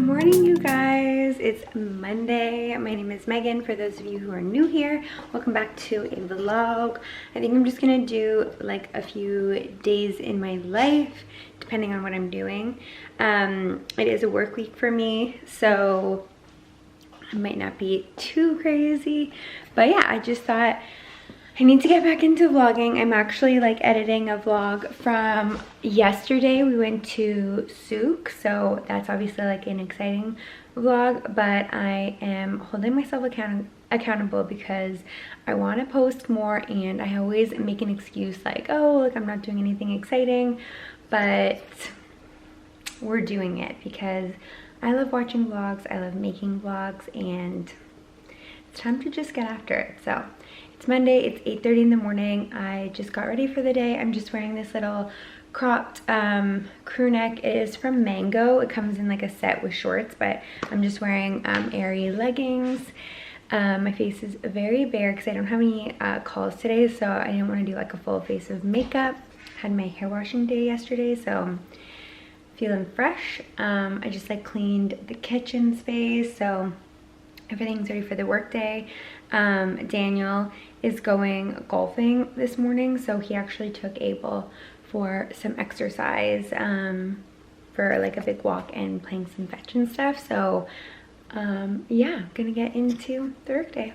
morning, you guys. It's Monday. My name is Megan. For those of you who are new here, welcome back to a vlog. I think I'm just gonna do like a few days in my life depending on what I'm doing. It is a work week for me, so it might not be too crazy, but yeah, I just thought I need to get back into vlogging. I'm actually like editing a vlog from yesterday. We went to Souk, so that's obviously like an exciting vlog, but I am holding myself accountable because I want to post more, and I always make an excuse like, oh, like I'm not doing anything exciting, but we're doing it because I love watching vlogs, I love making vlogs, and it's time to just get after it. So it's Monday, it's 8:30 in the morning. I just got ready for the day. I'm just wearing this little cropped crew neck. It is from Mango. It comes in like a set with shorts, but I'm just wearing airy leggings. My face is very bare because I don't have any calls today, so I didn't want to do like a full face of makeup. Had my hair washing day yesterday, so I'm feeling fresh. I just like cleaned the kitchen space, so everything's ready for the work day. Daniel is going golfing this morning, so he actually took Abel for some exercise for like a big walk and playing some fetch and stuff. So yeah, gonna get into the work day.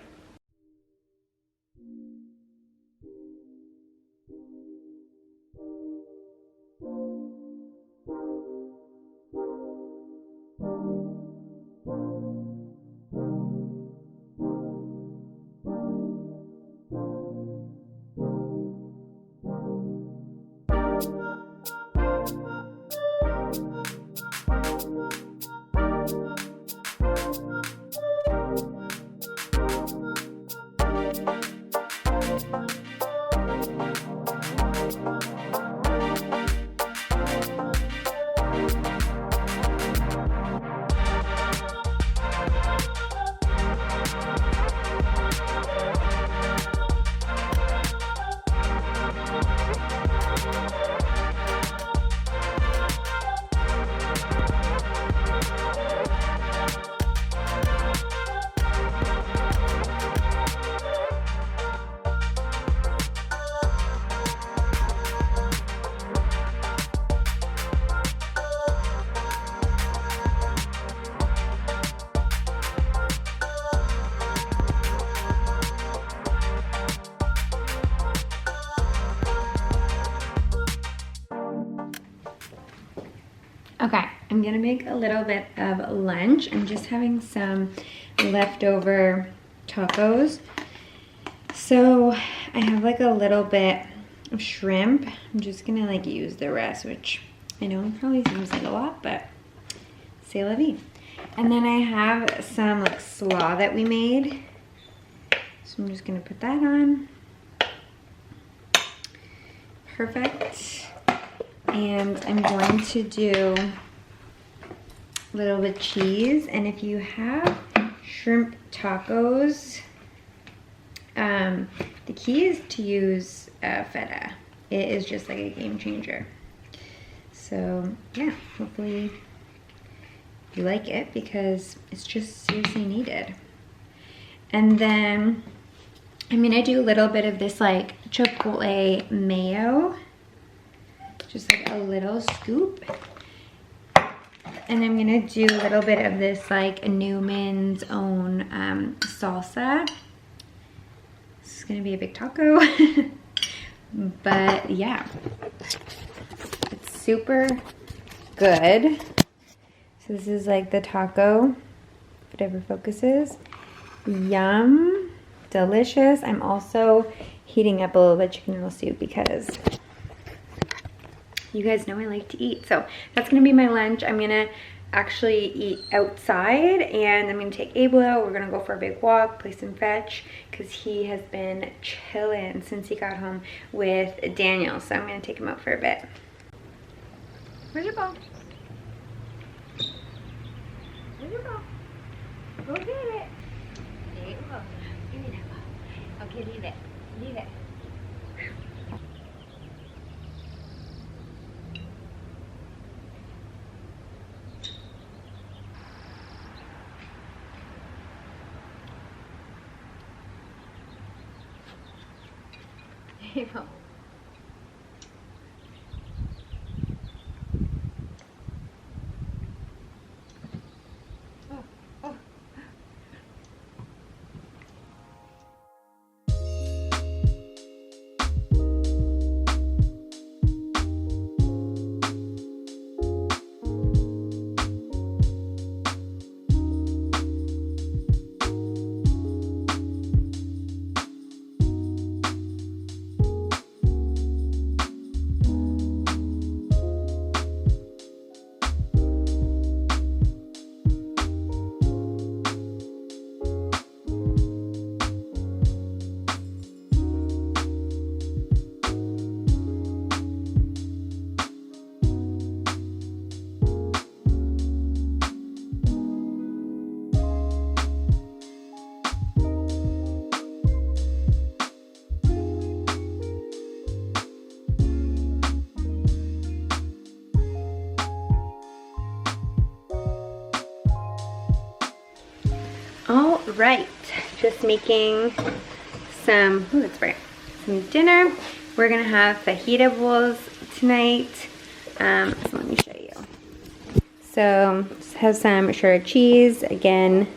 Okay, I'm gonna make a little bit of lunch. I'm just having some leftover tacos. So I have like a little bit of shrimp. I'm just gonna like use the rest, which I know probably seems like a lot, but c'est la vie. And then I have some like slaw that we made. So I'm just gonna put that on. Perfect. And I'm going to do a little bit of cheese. And if you have shrimp tacos, the key is to use feta. It is just like a game changer. So yeah, hopefully you like it because it's just seriously needed. And then I'm gonna do a little bit of this like chipotle mayo. Just like a little scoop. And I'm gonna do a little bit of this like Newman's own salsa. This is gonna be a big taco. But yeah, it's super good. So this is like the taco, whatever focuses. Yum, delicious. I'm also heating up a little bit of chicken noodle soup because you guys know I like to eat. So that's gonna be my lunch. I'm gonna actually eat outside, and I'm gonna take Abel out. We're gonna go for a big walk, play some fetch, because he has been chilling since he got home with Daniel. So I'm gonna take him out for a bit. Where's your ball? Where's your ball? Go get it. There you go. Give me that ball. Okay, leave it. Leave it. Abel. All right, just making some, ooh, that's right, some dinner. We're gonna have fajita bowls tonight. So let me show you. So just have some shredded cheese, again,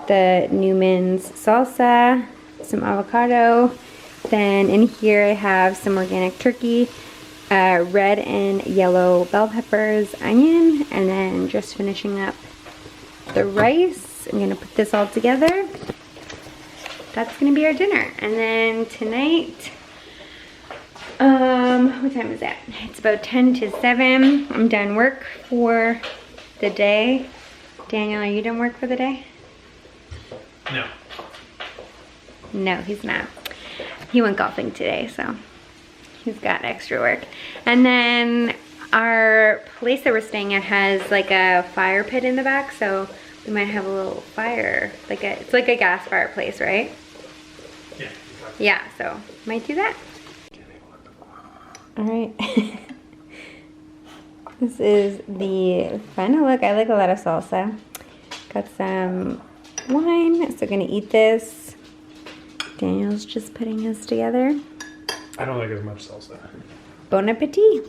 the Newman's salsa, some avocado. Then in here I have some organic turkey, red and yellow bell peppers, onion, and then just finishing up the rice. I'm gonna put this all together. That's gonna be our dinner. And then tonight, what time is that? It's about 10 to 7. I'm done work for the day. Daniel, are you done work for the day? No. No, he's not. He went golfing today, so he's got extra work. And then our place that we're staying at has like a fire pit in the back, so we might have a little fire, it's like a gas fireplace, right? Yeah. Yeah, so might do that. All right. This is the final look. I like a lot of salsa. Got some wine, so gonna eat this. Daniel's just putting his together. I don't like as much salsa. Bon appetit.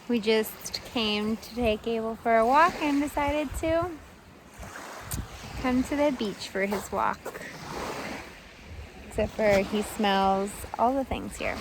We just came to take Abel for a walk and decided to come to the beach for his walk. Except for he smells all the things here.